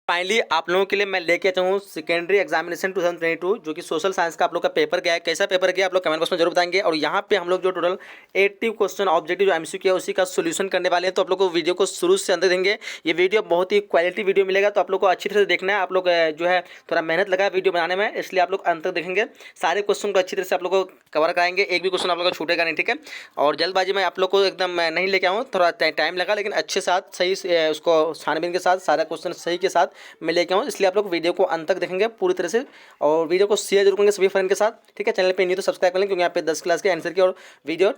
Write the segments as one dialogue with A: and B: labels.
A: Finally आप लोगों के लिए मैं लेके आता हूँ सेकेंडरी एग्जामिनेशन 2022 जो कि सोशल साइंस का आप लोग का पेपर गया है। कैसा पेपर गया आप लोग कमेंट बॉक्स में जरूर बताएंगे। और यहाँ पे हम लोग जो टोटल 80 क्वेश्चन ऑब्जेक्टिव जो एमसीक्यू है उसी का सोल्यूशन करने वाले हैं। तो आप लोग को वीडियो को शुरू से अंदर देंगे। ये वीडियो बहुत ही क्वालिटी वीडियो मिलेगा, तो आप लोग को अच्छी तरह से देखना है। आप लोग जो है थोड़ा मेहनत लगा वीडियो बनाने में, इसलिए आप लोग अंत तक देखेंगे। सारे क्वेश्चन को अच्छी तरह से आप लोग को कवर कराएंगे, एक भी क्वेश्चन आप लोग का छूटेगा नहीं, ठीक है। और जल्दबाजी में आप लोग को एकदम नहीं लेके आऊँ, थोड़ा टाइम लगा, लेकिन अच्छे साथ सही उसको छानबीन के साथ सारा क्वेश्चन सही के साथ मैं लेके आऊँ। इसलिए आप लोग वीडियो को अंत तक देखेंगे पूरी तरह से, और वीडियो को शेयर जरूर करेंगे सभी फ्रेंड के साथ, ठीक है। चैनल पे नहीं तो सब्सक्राइब कर लें, क्योंकि यहाँ पे 10 क्लास के आंसर की और वीडियो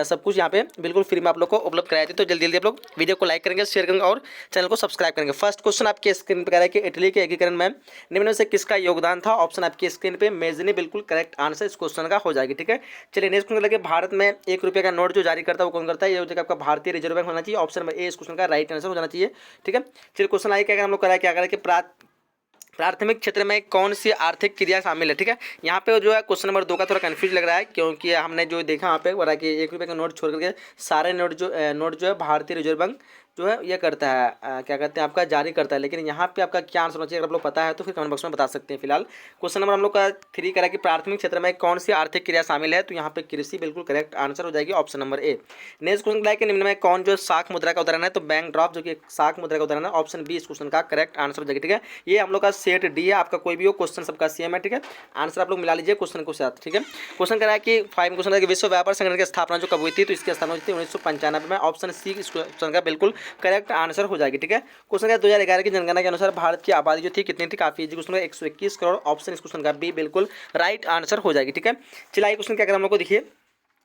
A: सब कुछ यहाँ पे बिल्कुल फ्री में आप लोग को उपलब्ध कराई थी। तो जल्दी जल्दी आप लोग वीडियो को लाइक करेंगे, शेयर करेंगे और चैनल को सब्सक्राइब करेंगे। फर्स्ट क्वेश्चन आपके स्क्रीन पर कह रहा है कि इटली के एकीकरण में निम्न में से किसका योगदान था। ऑप्शन आपकी स्क्रीन पे मेजनी बिल्कुल करेक्ट आंसर इस क्वेश्चन का हो जाएगी, ठीक है। चलिए नेक्स्ट क्वेश्चन लगे, भारत में 1 रुपये का नोट जो जारी करता है वो कौन करता है। ये हो जाएगा आपका भारतीय रिजर्व बैंक होना चाहिए। ऑप्शन नंबर ए इस क्वेश्चन का राइट आंसर हो जाना चाहिए, ठीक है। चलिए क्वेश्चन आगे क्या हम लोग करा क्या करें कि प्राथमिक क्षेत्र में कौन सी आर्थिक क्रिया शामिल है, ठीक है। यहाँ पे जो है क्वेश्चन नंबर 2 का थोड़ा कंफ्यूज लग रहा है, क्योंकि हमने जो देखा वहाँ पे बोला कि 1 रुपये का नोट छोड़ करके सारे नोट जो है भारतीय रिजर्व बैंक जो है ये करता है, क्या कहते हैं आपका जारी करता है। लेकिन यहाँ पे आपका क्या आंसर होना चाहिए, अगर आप लोग पता है तो फिर कमेंट बॉक्स में बता सकते हैं। फिलहाल क्वेश्चन नंबर हम लोग का 3 करा कि प्राथमिक क्षेत्र में कौन सी आर्थिक क्रिया शामिल है, तो यहाँ पे कृषि बिल्कुल करेक्ट आंसर हो जाएगी, option number A. Next question है कि निम्न में कौन जो शाख मुद्रा का उदाहरण है, तो बैंक ड्रॉप जो कि शाख मुद्रा का उदाहरण है, ऑप्शन बी इस क्वेश्चन का करेक्ट आंसर हो जाएगी, ठीक है। ये हम लोग का सेट डी है, आपका कोई भी हो क्वेश्चन सबका सेम है, ठीक है। आंसर आप लोग मिला लीजिए क्वेश्चन के साथ, ठीक है। क्वेश्चन करा है कि 5 क्वेश्चन है कि विश्व व्यापार संगठन की स्थापना जो कब हुई थी, तो इसकी स्थापना हुई थी 1995 में, ऑप्शन सी इस क्वेश्चन का बिल्कुल करेक्ट आंसर हो जाएगी, ठीक है। क्वेश्चन का 2011 की जनगणना के अनुसार भारत की आबादी जो थी कितनी थी, काफी इजी क्वेश्चन है, 121 करोड़, ऑप्शन इस क्वेश्चन का बी बिल्कुल राइट आंसर हो जाएगी, ठीक है। चलिए क्वेश्चन क्या करें हम लोग को देखिए,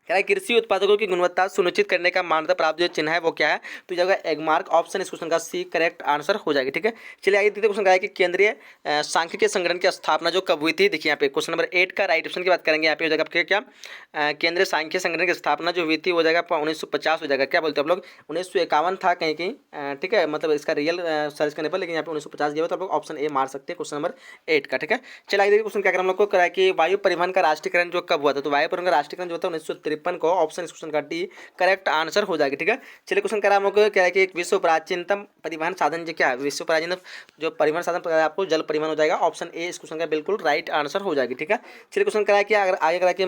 A: क्या है कृषि उत्पादकों की गुणवत्ता सुनिश्चित करने का मान्यता प्राप्त जो चिन्ह है वो क्या है, तो जगह एगमार्क, ऑप्शन इस क्वेश्चन का सी करेक्ट आंसर हो जाएगी, ठीक है। चलिए आगे देखते क्वेश्चन का है कि केंद्रीय सांख्यिकीय संगठन की स्थापना जो कब हुई थी। देखिए यहाँ पे क्वेश्चन नंबर 8 का राइट ऑप्शन की बात करेंगे। यहाँ पे हो जाएगा आपके क्या केंद्रीय सांख्यिकीय संगठन की स्थापना जो हुई थी वो जाएगा 1950 हो जाएगा। क्या बोलते हैं आप लोग 1951 था कहीं कहीं, ठीक है, मतलब इसका रियल सर्च करने पर, लेकिन यहाँ पे 1950 दिया हुआ, तो आप लोग ऑप्शन ए मार सकते हैं क्वेश्चन नंबर 8 का, ठीक है। चलिए आगे देखिए क्वेश्चन क्या करें हम लोग को करा है कि वायु परिवहन का राष्ट्रीयकरण जो कब हुआ था, तो वायु परिवहन का राष्ट्रीयकरण जो था 1953 को, ऑप्शन क्वेश्चन का डी करेक्ट आंसर हो जाएगी, ठीक है। चलिए क्वेश्चन करा हम लोग को क्या है कि एक विश्व प्राचीनतम परिवहन साधन जो क्या है, विश्व प्राचीनतम जो परिवहन साधन आपको जल परिवहन हो जाएगा, ऑप्शन ए इस क्वेश्चन का बिल्कुल राइट आंसर हो जाएगी, ठीक है। चलिए क्वेश्चन करा कि अगर आगे करा कि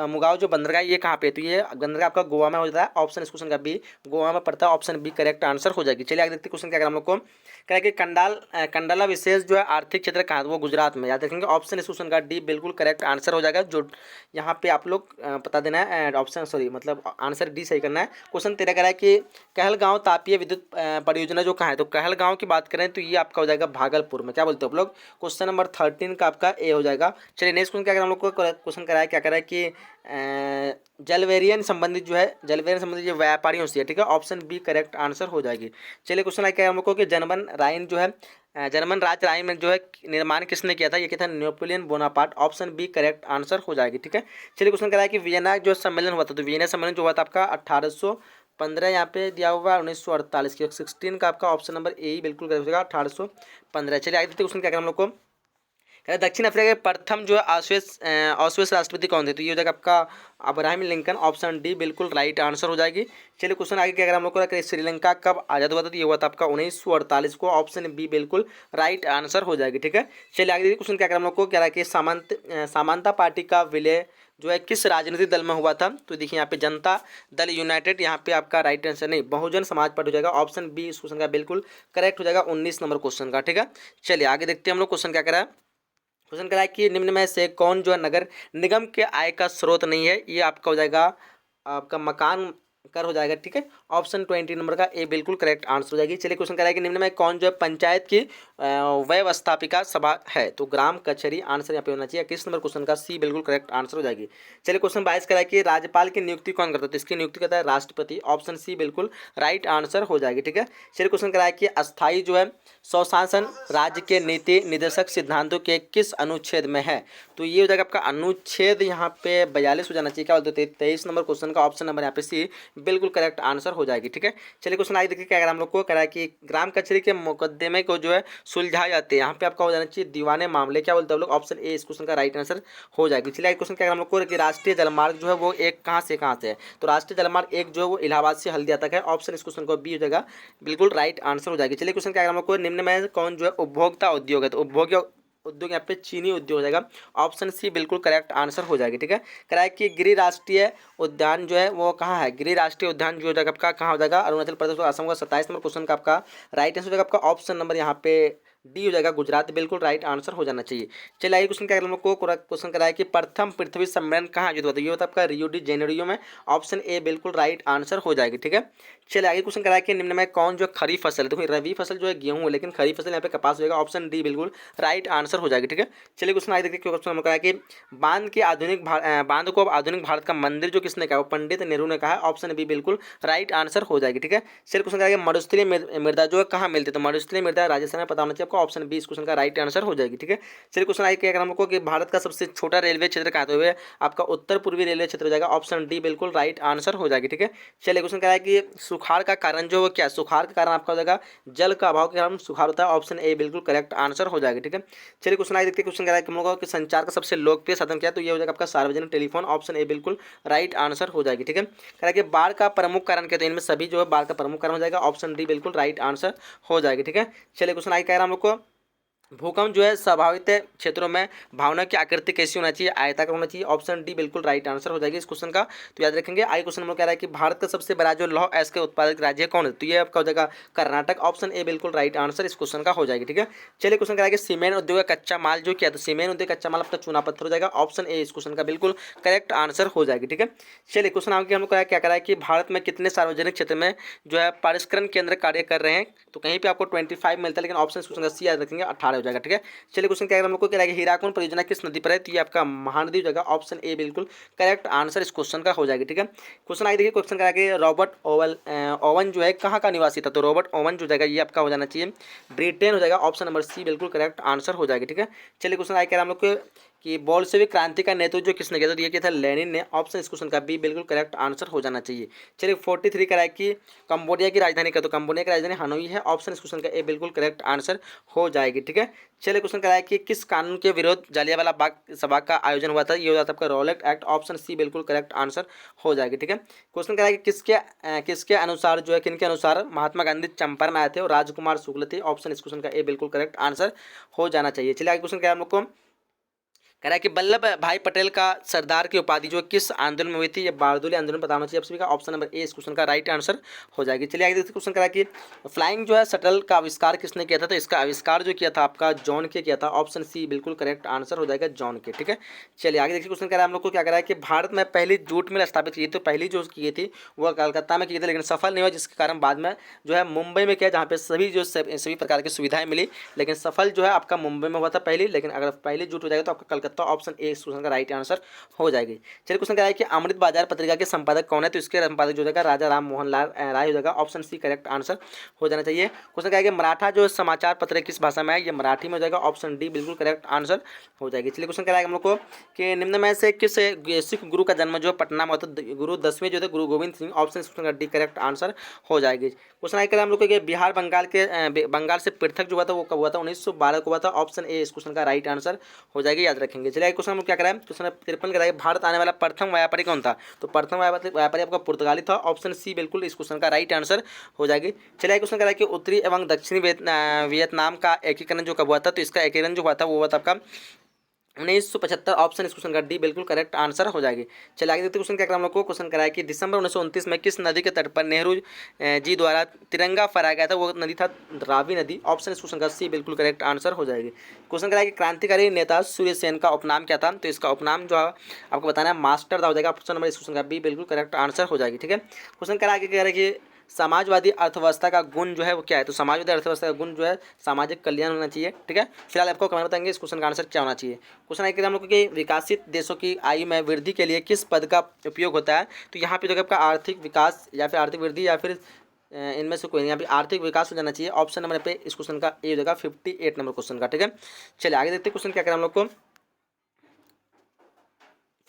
A: मुगाओ जो बंदरगाह ये कहाँ पे, तो ये बंदरगाह आपका गोवा में हो जाता है, ऑप्शन इस क्वेश्चन का बी गोवा में पड़ता है, ऑप्शन बी करेक्ट आंसर हो जाएगी। चलिए आगे देखते क्वेश्चन क्या करा हम लोग को, क्या है कि कंडाला विशेष जो है आर्थिक क्षेत्र कहाँ है, वो गुजरात में, याद रखेंगे, ऑप्शन इस क्वेश्चन का डी बिल्कुल करेक्ट आंसर हो जाएगा। जो यहाँ पे आप लोग बता देना है ऑप्शन, सॉरी मतलब आंसर डी सही करना है। क्वेश्चन 13 कह रहा है कि कहलगांव तापीय विद्युत परियोजना जो कहाँ है, तो कहलगांव की बात करें तो ये आपका हो जाएगा भागलपुर में। क्या बोलते हो आप लोग, क्वेश्चन नंबर 13 का आपका ए हो जाएगा। चलिए नेक्स्ट क्वेश्चन क्या करें हम लोग को, क्वेश्चन करा है क्या करा है कि जलवेरियन संबंधित जो है, जलवेरियन संबंधित जो व्यापारियों से है, ठीक है, ऑप्शन बी करेक्ट आंसर हो जाएगी। चलिए क्वेश्चन है क्या हम लोग को कि जर्मन राइन जो है, जर्मन राज्य राइन में जो है निर्माण किसने किया था, ये क्या था, Napoleon Bonaparte, option B correct answer हो जाएगी, ठीक है। चलिए क्वेश्चन करा है कि वियना जो सम्मेलन हुआ था, तो वियना सम्मेलन जो हुआ था आपका 1815 यहाँ पे दिया हुआ है, 1948 की 16 का आपका ऑप्शन नंबर ए बिल्कुल करेक्ट हो जाएगा, 1815। चलिए आगे देखते क्वेश्चन क्या करें हम लोग को, दक्षिण अफ्रीका के प्रथम जो है ऑस्ट्रेस राष्ट्रपति कौन थे, तो ये हो जाएगा आपका अब्राहम लिंकन, ऑप्शन डी बिल्कुल राइट आंसर हो जाएगी। चलिए क्वेश्चन आगे क्या करें हम लोग को, श्रीलंका कब आज़ाद हुआ था, तो ये हुआ था आपका 1948 को, ऑप्शन बी बिल्कुल राइट आंसर हो जाएगी, ठीक है। चलिए आगे देखिए क्वेश्चन क्या करें हम लोग को, कह रहा है कि समानता पार्टी का विलय जो है किस राजनीतिक दल में हुआ था, तो देखिए यहाँ पे जनता दल यूनाइटेड, यहाँ पे आपका राइट आंसर नहीं बहुजन समाज पार्टी हो जाएगा, ऑप्शन बी इस क्वेश्चन का बिल्कुल करेक्ट हो जाएगा 19 नंबर क्वेश्चन का, ठीक है। चलिए आगे देखते हैं हम लोग क्वेश्चन क्या करा है, क्वेश्चन करा है कि निम्न में से कौन जो है नगर निगम के आय का स्रोत नहीं है, ये आपका हो जाएगा आपका मकान कर हो जाएगा, ठीक है, ऑप्शन 20 नंबर का ए बिल्कुल करेक्ट आंसर हो जाएगी। चलिए क्वेश्चन करा है कि निम्न में कौन जो है पंचायत की व्यवस्थापिका सभा है, तो ग्राम कचहरी आंसर यहाँ पे होना चाहिए, किस नंबर क्वेश्चन का सी बिल्कुल करेक्ट आंसर हो जाएगी। चलिए क्वेश्चन 22 करा है कि राज्यपाल की नियुक्ति कौन करता है, तो इसकी नियुक्ति करता है राष्ट्रपति, ऑप्शन सी बिल्कुल राइट आंसर हो जाएगी, ठीक है। चलिए क्वेश्चन करा है कि अस्थायी जो है स्वशासन राज्य के नीति निर्देशक सिद्धांतों के किस अनुच्छेद में है? तो ये हो जाएगा आपका अनुच्छेद यहाँ पे 42 हो जाना चाहिए। क्या बोलते हैं 23 नंबर क्वेश्चन का ऑप्शन नंबर यहाँ पे सी बिल्कुल करेक्ट आंसर हो जाएगी। ठीक है, चलिए क्वेश्चन आगे देखिए क्या अगर हम लोग को करा है कि ग्राम कचहरी के मुकदमे को जो है सुलझाए जाते हैं, यहाँ पे आपका हो जाना चाहिए दीवाने मामले। क्या बोलते हैं लोग? ऑप्शन ए इस क्वेश्चन का राइट आंसर हो जाएगी। चलिए क्वेश्चन क्या हम लोग को कि राष्ट्रीय जलमार्ग जो है वो एक कहाँ से है? तो राष्ट्रीय जलमार्ग एक जो है वो इलाहाबाद से हल्दिया तक है। ऑप्शन इस क्वेश्चन को बी हो जाएगा, बिल्कुल राइट आंसर हो जाएगी। चलिए क्वेश्चन क्या हम लोग को निम्न में कौन जो है उपभोक्ता उद्योग है? तो उपभोक्ता उद्योग यहाँ पे चीनी उद्योग हो जाएगा। ऑप्शन सी बिल्कुल करेक्ट आंसर हो जाएगी। ठीक है, कराए कि गिरि राष्ट्रीय उद्यान जो है वो कहाँ है? गिरि राष्ट्रीय उद्यान जो हो जाएगा आपका कहाँ हो जाएगा? अरुणाचल प्रदेश और असम का। 27 नंबर क्वेश्चन का आपका राइट आंसर हो जाएगा आपका ऑप्शन नंबर यहाँ पे डी हो जाएगा, गुजरात बिल्कुल राइट आंसर हो जाना चाहिए। चलिए आइए क्वेश्चन क्या हम लोग को क्वेश्चन कराया कि प्रथम पृथ्वी सम्मेलन कहाँ आयोजित हुआ था? ये होता है आपका रियो डी जेनेरियो में। ऑप्शन ए बिल्कुल राइट आंसर हो जाएगी। ठीक है, चलिए आगे क्वेश्चन कराया कि निम्न में कौन जो खरीफ फसल है? देखो रबी फसल जो है गेहूं है, लेकिन खरीफ फसल यहाँ पे कपास हो जाएगा। ऑप्शन डी बिल्कुल राइट आंसर हो जाएगी। ठीक है, चलिए क्वेश्चन आगे देखिए क्वेश्चन हम कराया कि बांध को अब आधुनिक भारत का मंदिर जो किसने कहा? पंडित नेहरू ने कहा है। ऑप्शन बी बिल्कुल राइट आंसर हो जाएगी। ठीक है, चलिए क्वेश्चन कराया कि मरुस्थलीय मृदा जो है कहाँ मिलती है? तो मरुस्थलीय मृदा राजस्थान में पता होना चाहिए आपको। ऑप्शन बी इस क्वेश्चन का राइट आंसर हो जाएगी। ठीक है, चलिए क्वेश्चन आगे क्या हम लोग को कि भारत का सबसे छोटा रेलवे क्षेत्र कहाँ है? आपका उत्तर पूर्वी रेलवे क्षेत्र हो जाएगा। ऑप्शन डी बिल्कुल राइट आंसर हो जाएगी। ठीक है, चलिए क्वेश्चन क्या है कि सुखाड़ का कारण जो क्या? सुखाड़ का कारण आपका हो जाएगा जल का अभाव के कारण सुखाड़ होता है। ऑप्शन ए बिल्कुल करेक्ट आंसर हो जाएगी। ठीक है, चलिए क्वेश्चन आगे देखते हैं। क्वेश्चन क्या है कि हम लोगों को संचार का सबसे लोकप्रिय साधन क्या है? तो ये हो जाएगा आपका सार्वजनिक टेलीफोन। ऑप्शन ए बिल्कुल राइट आंसर हो जाएगी। ठीक है, कह कि बाढ़ का प्रमुख कारण क्या है? तो इनमें सभी जो है बाढ़ का प्रमुख कारण हो जाएगा। ऑप्शन डी बिल्कुल राइट आंसर हो जाएगी। ठीक है, चलिए क्वेश्चन आगे कह रहा है हम लोग को भूकंप जो है स्वाभाविक क्षेत्रों में भावना की आकृति कैसी होना चाहिए? आयताकार होना चाहिए। ऑप्शन डी बिल्कुल राइट आंसर हो जाएगी इस क्वेश्चन का। तो याद रखेंगे। आई क्वेश्चन में कह रहा है कि भारत का सबसे बड़ा जो लौह अयस्क के उत्पादक राज्य कौन है? तो ये आपका हो जाएगा कर्नाटक। ऑप्शन ए बिल्कुल राइट आंसर इस क्वेश्चन का हो जाएगी। ठीक है, चलिए क्वेश्चन कह रहा है कि सीमेंट उद्योग का कच्चा माल जो क्या? तो सीमेंट उद्योग कच्चा माल आपका चूना पत्थर हो जाएगा। ऑप्शन ए इस क्वेश्चन का बिल्कुल करेक्ट आंसर हो जाएगी। ठीक है, चलिए क्वेश्चन आगे हम लोग क्या कह रहा है कि भारत में कितने सार्वजनिक क्षेत्र में जो है परिष्करण केंद्र कार्य कर रहे हैं? तो कहीं पे आपको 25 मिलता है, लेकिन ऑप्शन इस क्वेश्चन का सी याद रखेंगे 18 हो जाएगा। ठीक है, चलिए क्वेश्चन क्या हम लोग को कह रहा है कि हीराकुंड परियोजना किस नदी पर है? तो ये आपका महानदी हो जाएगा। ऑप्शन ए बिल्कुल करेक्ट आंसर इस क्वेश्चन का हो जाएगी। ठीक है, क्वेश्चन आगे देखिए। क्वेश्चन कह रहा है रॉबर्ट ओवन जो है कहाँ का निवासी था? तो रॉबर्ट ओवन जो जाएगा ये आपका हो जाना चाहिए ब्रिटेन हो जाएगा। ऑप्शन नंबर सी बिल्कुल करेक्ट आंसर हो जाएगी। ठीक है, चलिए क्वेश्चन आगे कह रहा है हम लोग को कि बोल्शेविक क्रांति का नेतृत्व जो किसने किया? तो ये किया था लेनिन ने। ऑप्शन इस क्वेश्चन का बी बिल्कुल करेक्ट आंसर हो जाना चाहिए। चलिए 43 करा है कि कंबोडिया की राजधानी क्या? तो कंबोडिया की राजधानी हनोई है। ऑप्शन इस क्वेश्चन का ए बिल्कुल करेक्ट आंसर हो जाएगी। ठीक है, चलिए क्वेश्चन करा है कि किस कानून के विरोध जालियांवाला बाग सभा का आयोजन हुआ था? ये हो जाता है आपका रॉलेट एक्ट। ऑप्शन सी बिल्कुल करेक्ट आंसर हो जाएगी। ठीक है, क्वेश्चन करा है कि किसके अनुसार जो है किनके अनुसार महात्मा गांधी चंपारण आए थे और राजकुमार शुक्ल थे? ऑप्शन इस क्वेश्चन का ए बिल्कुल करेक्ट आंसर हो जाना चाहिए। चलिए आगे क्वेश्चन क्या है हम लोग को कह रहा है कि वल्लभ भाई पटेल का सरदार की उपाधि जो किस आंदोलन में हुई थी? ये बारदोली आंदोलन पता होना चाहिए आप सभी का। ऑप्शन नंबर ए इस क्वेश्चन का राइट आंसर हो जाएगी। चलिए आगे देखते क्वेश्चन कह रहा है कि फ्लाइंग जो है शटल का आविष्कार किसने किया था? तो इसका आविष्कार जो किया था आपका जॉन के किया था। ऑप्शन सी बिल्कुल करेक्ट आंसर हो जाएगा जॉन के। ठीक है, चलिए आगे देखिए क्वेश्चन कह रहा है हम लोग को क्या कह रहा है कि भारत में पहली जूट मिल स्थापित की तो पहली जो की थी वह कलकत्ता में की थी, लेकिन सफल नहीं हुआ, जिसके कारण बाद में जो है मुंबई में किया, जहाँ पे सभी प्रकार की सुविधाएं मिली, लेकिन सफल जो है आपका मुंबई में हुआ था पहली, लेकिन अगर पहली जूट हो जाएगा तो आपका कलकत्ता। ऑप्शन ए क्वेश्चन का राइट आंसर हो जाएगी। चलिए क्वेश्चन क्या है कि अमृत बाजार पत्रिका के संपादक कौन है? तो इसके संपादक जो जाएगा राजा राम मोहन लाल राय हो जाएगा। ऑप्शन सी करेक्ट आंसर हो जाना चाहिए। क्वेश्चन क्या है कि मराठा जो समाचार पत्र किस भाषा में है? ये मराठी में हो जाएगा। ऑप्शन डी बिल्कुल करेक्ट आंसर हो जाएगी। चलिए क्वेश्चन क्या है हम लोग को कि निम्न में से किस सिख गुरु का जन्म जो पटना में होता है? गुरु 10वें जो थे गुरु गोविंद सिंह। ऑप्शन क्वेश्चन का डी करेक्ट आंसर हो जाएगी। क्वेश्चन आगे हम लोग को बिहार बंगाल से पृथक जो हुआ था वो कब हुआ था? 1912 को हुआ था। ऑप्शन ए इस क्वेश्चन का राइट आंसर हो जाएगी, याद रखेंगे। चलिए क्वेश्चन हम लोग क्या कराएं? क्वेश्चन 53 कराएं भारत आने वाला प्रथम व्यापारी कौन था? तो प्रथम व्यापारी आपका पुर्तगाली था। ऑप्शन सी बिल्कुल इस क्वेश्चन का राइट आंसर हो जाएगी। चलिए क्वेश्चन कराएं कि उत्तरी एवं दक्षिणी वियतनाम का एकीकरण जो कब हुआ था? तो इसका एकीकरण जो हुआ था वो हुआ था आपका 1975। ऑप्शन इस क्वेश्चन का डी बिल्कुल करेक्ट आंसर हो जाएगी। चलिए आगे देखते क्वेश्चन क्या हम लोग को क्वेश्चन कराया कि दिसंबर 1929 में किस नदी के तट पर नेहरू जी द्वारा तिरंगा फहराया गया था? वो नदी था रावी नदी। ऑप्शन इस क्वेश्चन का सी बिल्कुल करेक्ट आंसर हो जाएगी। क्वेश्चन कराया कि क्रांतिकारी नेता सूर्य सेन का उपनाम क्या था? तो इसका उपनाम जो है आपको बताना है मास्टर था हो जाएगा। ऑप्शन नंबर इस क्वेश्चन का बी बिल्कुल करेक्ट आंसर हो जाएगी। ठीक है, क्वेश्चन करा आगे कह रहे हैं कि समाजवादी अर्थव्यवस्था का गुण जो है वो क्या है? तो समाजवादी अर्थव्यवस्था का गुण जो है सामाजिक कल्याण होना चाहिए। ठीक है, फिलहाल आपको कमेंट बताएंगे इस क्वेश्चन का आंसर क्या होना चाहिए। क्वेश्चन आगे हम लोग कि विकसित देशों की आयु में वृद्धि के लिए किस पद का उपयोग होता है? तो यहाँ पे जो आपका आर्थिक विकास या फिर आर्थिक वृद्धि या फिर इनमें से कोई नहीं, यहाँ पे आर्थिक विकास हो जाना चाहिए। ऑप्शन नंबर पे इस क्वेश्चन का ए हो जाएगा 58 नंबर क्वेश्चन का। ठीक है, चलिए आगे देखते हैं क्वेश्चन क्या करें हम लोग को।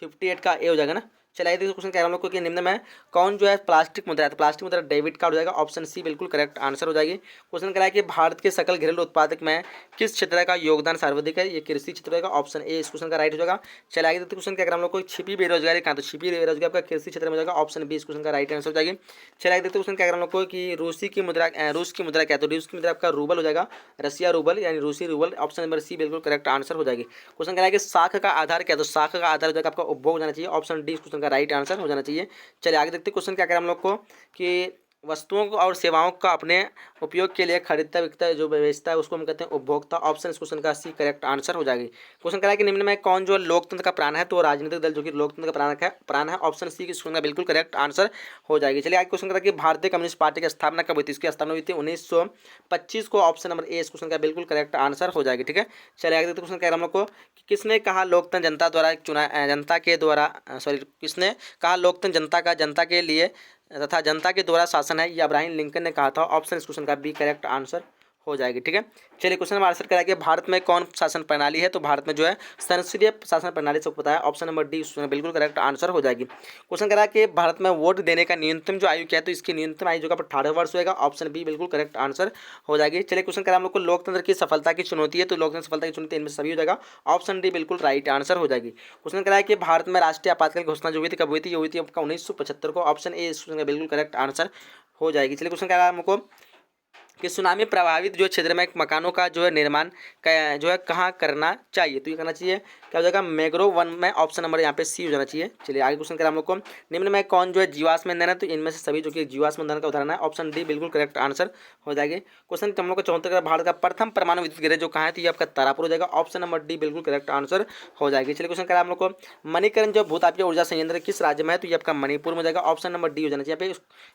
A: 58 का ए हो जाएगा ना। चलिए आगे देखिए क्वेश्चन क्या है हम लोग को कि निम्न में कौन जो है प्लास्टिक मुद्रा है, तो प्लास्टिक मुद्रा डेबिट कार्ड हो जाएगा। ऑप्शन सी बिल्कुल करेक्ट आंसर हो जाएगी। क्वेश्चन करा है कि भारत के सकल घरेलू उत्पादक में किस क्षेत्र का योगदान सर्वाधिक है, ये कृषि क्षेत्र होगा। ऑप्शन ए इस क्वेश्चन का राइट हो जाएगा। चलिए आगे देखते क्वेश्चन क्या करें हम लोग को, छिपी बेरोजगारी कहाँ, तो छिपी बेरोजगारी आपका कृषि क्षेत्र में हो जाएगा। ऑप्शन बी इस क्वेश्चन का राइट आंसर हो जाएगी। चलिए आगे देखते क्वेश्चन क्या करें हम लोग को कि रूस की मुद्रा क्या है, तो रूस की मुद्रा आपका रूबल हो जाएगा, रसिया रूबल यानी रूसी रूबल। ऑप्शन नंबर सी बिल्कुल करेक्ट आंसर हो जाएगी। क्वेश्चन करा है कि साख का आधार क्या है, तो साख का आधार हो जाएगा आपका उपभोग हो जाना चाहिए। ऑप्शन डी इस क्वेश्चन का राइट आंसर हो जाना चाहिए। चलिए आगे देखते क्वेश्चन क्या करें हम लोग को कि वस्तुओं को और सेवाओं का अपने उपयोग के लिए खरीदता बिकता जो बेचता है उसको हम कहते हैं उपभोक्ता। ऑप्शन इस क्वेश्चन का सी करेक्ट आंसर हो जाएगी। क्वेश्चन करा है कि निम्न में कौन जो लोकतंत्र का प्राण है, तो राजनीतिक दल जो कि लोकतंत्र का प्राण है। ऑप्शन सी इस क्वेश्चन का बिल्कुल करेक्ट आंसर हो जाएगी। चलिए आगे क्वेश्चन करा कि भारतीय कम्युनिस्ट पार्टी की स्थापना कब हुई थी, इसकी स्थापना हुई थी 1925 को। ऑप्शन नंबर ए इस क्वेश्चन का बिल्कुल करेक्ट आंसर हो जाएगी। ठीक है, चलिए आगे देखते क्वेश्चन कह रहा हम लोग को कि किसने कहा लोकतंत्र जनता द्वारा जनता के द्वारा किसने कहा लोकतंत्र जनता के लिए तथा जनता के द्वारा शासन है, ये अब्राहम लिंकन ने कहा था। ऑप्शन इस क्वेश्चन का बी करेक्ट आंसर हो जाएगी। ठीक है, चलिए क्वेश्चन नंबर आंसर करा कि भारत में कौन शासन प्रणाली है, तो भारत में जो है संसदीय शासन प्रणाली सबको पता है। ऑप्शन नंबर डी उसमें बिल्कुल करेक्ट आंसर हो जाएगी। क्वेश्चन करा कि भारत में वोट देने का न्यूनतम जो आयु क्या है, तो इसकी न्यूनतम आयु जो 18 वर्ष होगा। ऑप्शन बी बिल्कुल करेक्ट आंसर हो जाएगी। चलिए क्वेश्चन करा हम लोग को लोकतंत्र की सफलता की चुनौती है, तो लोकतंत्र सफलता की चुनौती इनमें सभी हो जाएगा। ऑप्शन डी बिल्कुल राइट आंसर हो जाएगी। क्वेश्चन करा है कि भारत में राष्ट्रीय आपातकाल घोषणा जो हुई थी कब हुई थी, ये हुई थी आपका 1975 को। ऑप्शन ए इस क्वेश्चन का बिल्कुल करेक्ट आंसर हो जाएगी। चलिए क्वेश्चन करा हमको कि सुनामी प्रभावित जो क्षेत्र में मकानों का जो है निर्माण जो है कहाँ करना चाहिए, तो ये करना चाहिए क्या हो जाएगा, मैंग्रोव वन में। ऑप्शन नंबर यहाँ पे सी हो जाना चाहिए। चलिए आगे क्वेश्चन करें हम लोग को, निम्न में कौन जो है जीवाश्म ईंधन है, तो इनमें से सभी जो कि जीवाश्म ईंधन का उदाहरण है। ऑप्शन डी बिल्कुल करेक्ट आंसर हो जाएगी। क्वेश्चन हम लोग को 74 भारत का प्रथम परमाणु विद्युत गृह जो कहाँ है, तो ये आपका तारापुर हो जाएगा। ऑप्शन नंबर डी बिल्कुल करेक्ट आंसर हो जाएगी। चलिए क्वेश्चन करें हम लोग को, मणिकरण जो भूतापीय ऊर्जा संयंत्र किस राज्य में है, तो ये आपका मणिपुर में हो जाएगा। ऑप्शन नंबर डी हो जाना चाहिए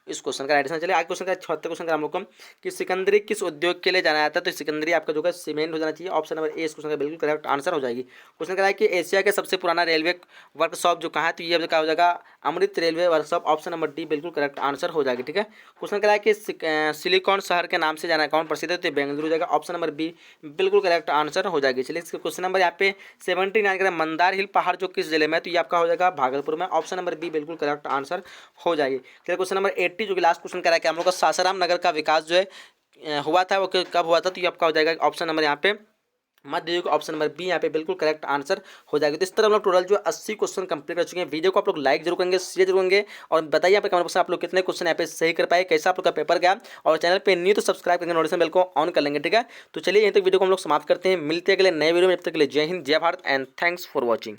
A: इस क्वेश्चन का राइट आंसर। चलिए आगे क्वेश्चन का 76 क्वेश्चन का हम लोग को कि सिकंदरी किस उद्योग के लिए जाना जाता है, तो सिकंदरी आपका जो है सीमेंट हो जाना चाहिए। ऑप्शन नंबर ए इस क्वेश्चन का बिल्कुल करेक्ट आंसर हो जाएगी। क्वेश्चन करा है कि एशिया के सबसे पुराना रेलवे वर्कशॉप जो कहाँ है, तो ये क्या हो जाएगा, Amrit railway workshop. Option number D बिल्कुल करेक्ट आंसर हो जाएगी। ठीक है, क्वेश्चन करा है कि सिलिकॉन शहर के नाम से जाना कौन प्रसिद्ध है, तो बेंगलुरु हो जाएगा। ऑप्शन नंबर बी बिल्कुल करेक्ट आंसर हो जाएगी। चलिए क्वेश्चन नंबर यहाँ पे 79 का मंदार हिल पहाड़ जो किस जिले में है, तो ये आपका हो जाएगा भागलपुर में। ऑप्शन नंबर बी बिल्कुल करेक्ट आंसर हो जाएगी। चलिए क्वेश्चन नंबर 80 जो कि लास्ट क्वेश्चन करा है कि हम लोग का सासाराम नगर का विकास जो है हुआ था वो कब हुआ था, तो ये आपका हो जाएगा ऑप्शन नंबर यहाँ पे मध्य युग। ऑप्शन नंबर बी यहाँ पे बिल्कुल करेक्ट आंसर हो जाएगा। तो इस तरह हम लोग टोटल जो 80 क्वेश्चन कंप्लीट कर चुके हैं। वीडियो को आप लोग लाइक जरूर करेंगे, शेयर जरूर करेंगे और बताइए यहाँ पे कमेंट बॉक्स में आप लोग कितने क्वेश्चन यहाँ पे सही कर पाए, कैसा आप लोग का पेपर गया। और चैनल पे न्यू तो सब्सक्राइब करके नोटिफिकेशन बेल को ऑन कर लेंगे। ठीक है, तो चलिए यहीं तक वीडियो को हम लोग समाप्त करते हैं। मिलते हैं अगले नए वीडियो में, जब तक के लिए जय हिंद जय Bharat and thanks for watching.